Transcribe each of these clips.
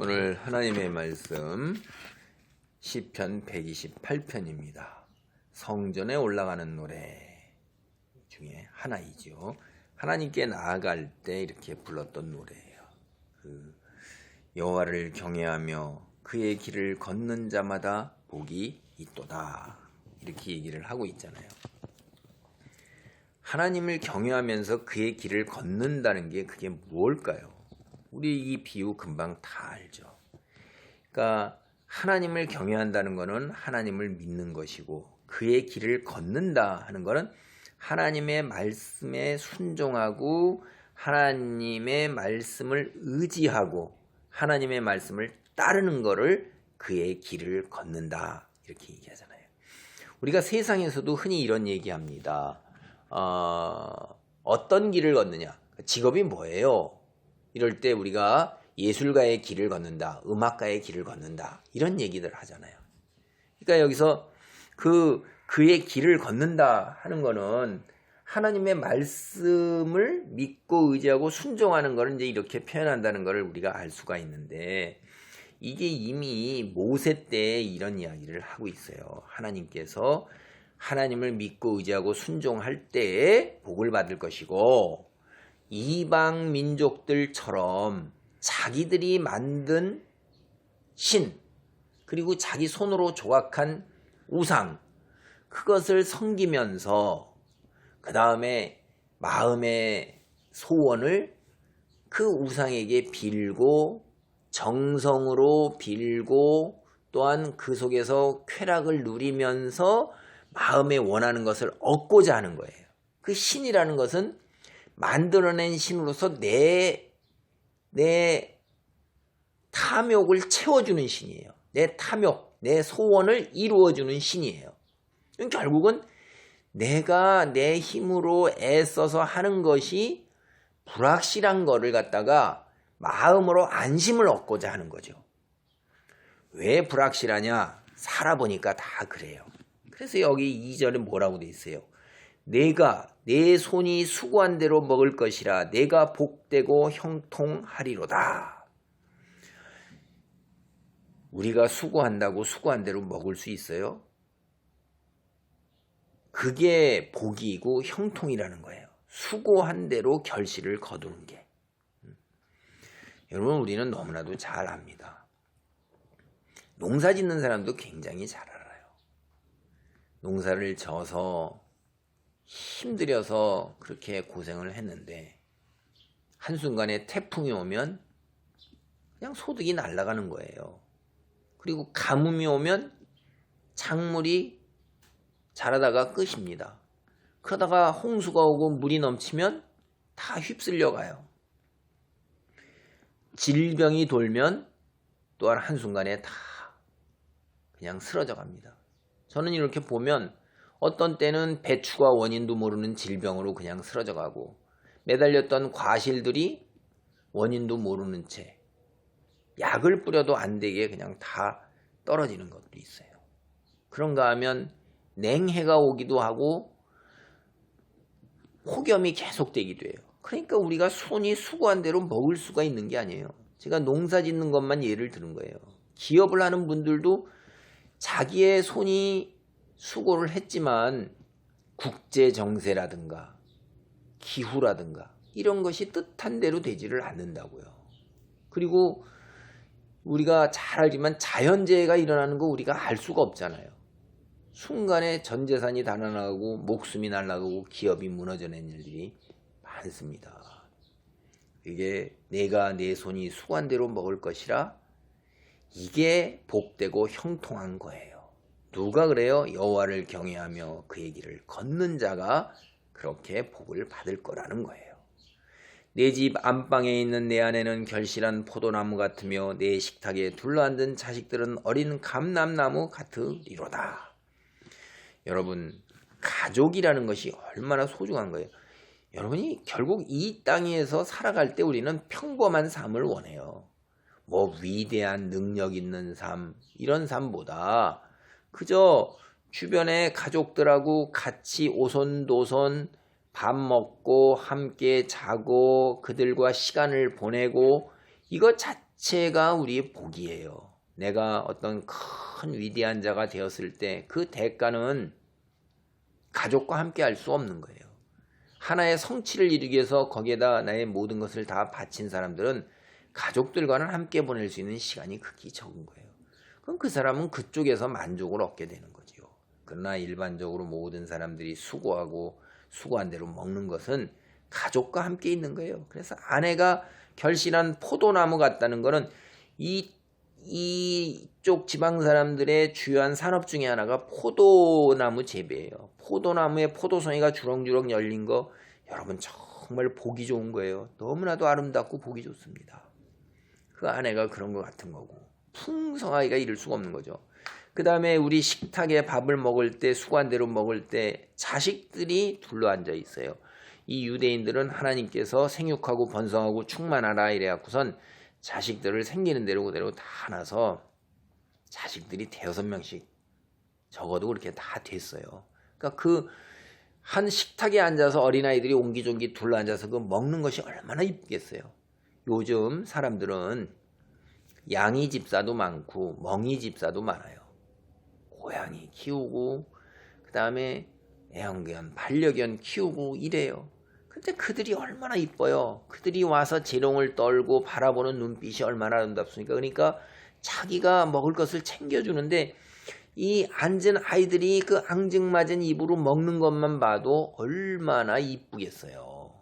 오늘 하나님의 말씀 시편 128편입니다. 성전에 올라가는 노래 중에 하나이죠. 하나님께 나아갈 때 이렇게 불렀던 노래예요. 여호와를 경외하며 그의 길을 걷는 자마다 복이 있도다. 이렇게 얘기를 하고 있잖아요. 하나님을 경외하면서 그의 길을 걷는다는 게 그게 뭘까요? 우리 이 비유 금방 다 알죠. 그러니까 하나님을 경외한다는 것은 하나님을 믿는 것이고 그의 길을 걷는다 하는 것은 하나님의 말씀에 순종하고 하나님의 말씀을 의지하고 하나님의 말씀을 따르는 것을 그의 길을 걷는다 이렇게 얘기하잖아요. 우리가 세상에서도 흔히 이런 얘기합니다. 어떤 길을 걷느냐? 직업이 뭐예요? 이럴 때 우리가 예술가의 길을 걷는다, 음악가의 길을 걷는다 이런 얘기들 하잖아요. 그러니까 여기서 그의 길을 걷는다 하는 거는 하나님의 말씀을 믿고 의지하고 순종하는 거를 이제 이렇게 표현한다는 것을 우리가 알 수가 있는데 이게 이미 모세 때 이런 이야기를 하고 있어요. 하나님께서 하나님을 믿고 의지하고 순종할 때에 복을 받을 것이고 이방 민족들처럼 자기들이 만든 신 그리고 자기 손으로 조각한 우상 그것을 섬기면서 그 다음에 마음의 소원을 그 우상에게 빌고 정성으로 빌고 또한 그 속에서 쾌락을 누리면서 마음에 원하는 것을 얻고자 하는 거예요. 그 신이라는 것은 만들어낸 신으로서 내 탐욕을 채워주는 신이에요. 내 탐욕, 내 소원을 이루어주는 신이에요. 결국은 내가 내 힘으로 애써서 하는 것이 불확실한 거를 갖다가 마음으로 안심을 얻고자 하는 거죠. 왜 불확실하냐? 살아보니까 다 그래요. 그래서 여기 2절에 뭐라고 돼 있어요? 내가 내 손이 수고한 대로 먹을 것이라 내가 복되고 형통하리로다. 우리가 수고한다고 수고한 대로 먹을 수 있어요? 그게 복이고 형통이라는 거예요. 수고한 대로 결실을 거두는 게. 여러분 우리는 너무나도 잘 압니다. 농사 짓는 사람도 굉장히 잘 알아요. 농사를 져서 힘들여서 그렇게 고생을 했는데 한순간에 태풍이 오면 그냥 소득이 날아가는 거예요. 그리고 가뭄이 오면 작물이 자라다가 끝입니다. 그러다가 홍수가 오고 물이 넘치면 다 휩쓸려 가요. 질병이 돌면 또한 한순간에 다 그냥 쓰러져 갑니다. 저는 이렇게 보면 어떤 때는 배추가 원인도 모르는 질병으로 그냥 쓰러져 가고 매달렸던 과실들이 원인도 모르는 채 약을 뿌려도 안 되게 그냥 다 떨어지는 것도 있어요. 그런가 하면 냉해가 오기도 하고 폭염이 계속되기도 해요. 그러니까 우리가 손이 수고한 대로 먹을 수가 있는 게 아니에요. 제가 농사 짓는 것만 예를 들은 거예요. 기업을 하는 분들도 자기의 손이 수고를 했지만 국제 정세라든가 기후라든가 이런 것이 뜻한 대로 되지를 않는다고요. 그리고 우리가 잘 알지만 자연재해가 일어나는 거 우리가 알 수가 없잖아요. 순간에 전 재산이 다 날아가고 목숨이 날아가고 기업이 무너져낸 일들이 많습니다. 이게 내가 내 손이 수고한 대로 먹을 것이라 이게 복되고 형통한 거예요. 누가 그래요? 여호와를 경외하며 그의 길을 걷는 자가 그렇게 복을 받을 거라는 거예요. 내 집 안방에 있는 내 아내는 결실한 포도나무 같으며 내 식탁에 둘러앉은 자식들은 어린 감람나무 같으리로다. 여러분 가족이라는 것이 얼마나 소중한 거예요. 여러분이 결국 이 땅에서 살아갈 때 우리는 평범한 삶을 원해요. 뭐 위대한 능력 있는 삶 이런 삶보다 그저 주변의 가족들하고 같이 오손도손 밥 먹고 함께 자고 그들과 시간을 보내고 이것 자체가 우리의 복이에요. 내가 어떤 큰 위대한 자가 되었을 때 그 대가는 가족과 함께 할 수 없는 거예요. 하나의 성취를 이루기 위해서 거기에다 나의 모든 것을 다 바친 사람들은 가족들과는 함께 보낼 수 있는 시간이 극히 적은 거예요. 그럼 그 사람은 그쪽에서 만족을 얻게 되는 거지요. 그러나 일반적으로 모든 사람들이 수고하고 수고한 대로 먹는 것은 가족과 함께 있는 거예요. 그래서 아내가 결실한 포도나무 같다는 거는 이쪽 지방 사람들의 주요한 산업 중에 하나가 포도나무 재배예요. 포도나무에 포도송이가 주렁주렁 열린 거 여러분 정말 보기 좋은 거예요. 너무나도 아름답고 보기 좋습니다. 그 아내가 그런 것 같은 거고 풍성하기가 이를 수가 없는 거죠. 그 다음에 우리 식탁에 밥을 먹을 때 수고한 대로 먹을 때 자식들이 둘러앉아 있어요. 이 유대인들은 하나님께서 생육하고 번성하고 충만하라 이래갖고선 자식들을 생기는 대로 그대로 다 나서 자식들이 5-6명씩 적어도 그렇게 다 됐어요. 그러니까 그 한 식탁에 앉아서 어린아이들이 옹기종기 둘러앉아서 그 먹는 것이 얼마나 이쁘겠어요. 요즘 사람들은 양이 집사도 많고 멍이 집사도 많아요. 고양이 키우고 그 다음에 애완견, 반려견 키우고 이래요. 근데 그들이 얼마나 이뻐요. 그들이 와서 재롱을 떨고 바라보는 눈빛이 얼마나 아름답습니까. 그러니까 자기가 먹을 것을 챙겨주는데 이 앉은 아이들이 그 앙증맞은 입으로 먹는 것만 봐도 얼마나 이쁘겠어요.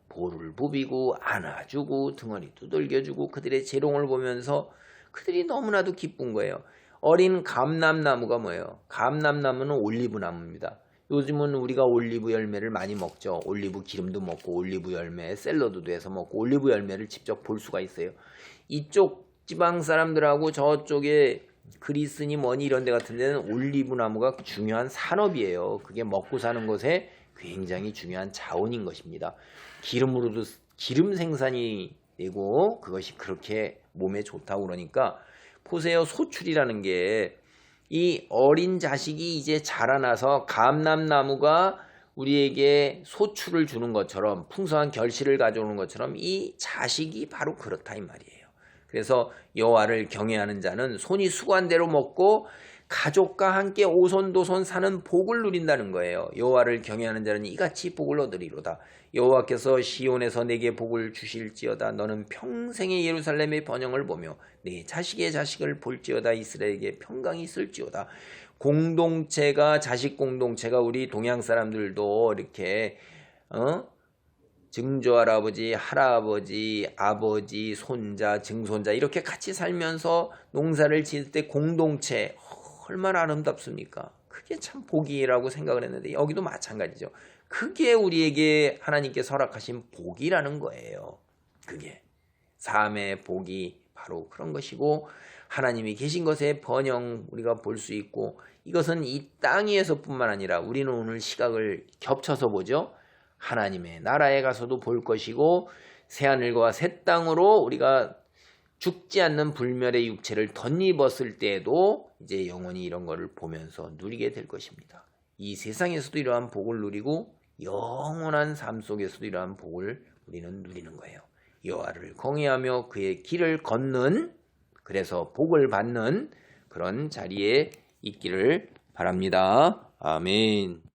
볼을 부비고 안아주고 등허리 두들겨주고 그들의 재롱을 보면서 그들이 너무나도 기쁜 거예요. 어린 감람나무가 뭐예요? 감람나무는 올리브나무입니다. 요즘은 우리가 올리브 열매를 많이 먹죠. 올리브 기름도 먹고 올리브 열매 샐러드도 해서 먹고 올리브 열매를 직접 볼 수가 있어요. 이쪽 지방 사람들하고 저쪽에 그리스니 뭐니 이런 데 같은 데는 올리브 나무가 중요한 산업이에요. 그게 먹고 사는 것에 굉장히 중요한 자원인 것입니다. 기름으로도 기름 생산이 되고 그것이 그렇게 몸에 좋다고 그러니까 보세요. 소출이라는 게 이 어린 자식이 이제 자라나서 감람나무가 우리에게 소출을 주는 것처럼 풍성한 결실을 가져오는 것처럼 이 자식이 바로 그렇다 이 말이에요. 그래서 여호와를 경외하는 자는 손이 수고한 대로 먹고 가족과 함께 오손도손 사는 복을 누린다는 거예요. 여호와를 경외하는 자는 이같이 복을 얻으리로다. 여호와께서 시온에서 내게 복을 주실지어다. 너는 평생의 예루살렘의 번영을 보며 내 자식의 자식을 볼지어다. 이스라엘에게 평강이 있을지어다. 공동체가 자식 공동체가 우리 동양 사람들도 이렇게 증조할아버지, 할아버지, 아버지, 손자, 증손자 이렇게 같이 살면서 농사를 지을 때 공동체 얼마나 아름답습니까? 그게 참 복이라고 생각을 했는데 여기도 마찬가지죠. 그게 우리에게 하나님께서 허락하신 복이라는 거예요. 그게 삶의 복이 바로 그런 것이고 하나님이 계신 것의 번영 우리가 볼 수 있고 이것은 이 땅 위에서뿐만 아니라 우리는 오늘 시각을 겹쳐서 보죠. 하나님의 나라에 가서도 볼 것이고 새하늘과 새 땅으로 우리가 죽지 않는 불멸의 육체를 덧입었을 때에도 이제 영원히 이런 거를 보면서 누리게 될 것입니다. 이 세상에서도 이러한 복을 누리고 영원한 삶 속에서도 이러한 복을 우리는 누리는 거예요. 여호와를 경외하며 그의 길을 걷는 그래서 복을 받는 그런 자리에 있기를 바랍니다. 아멘.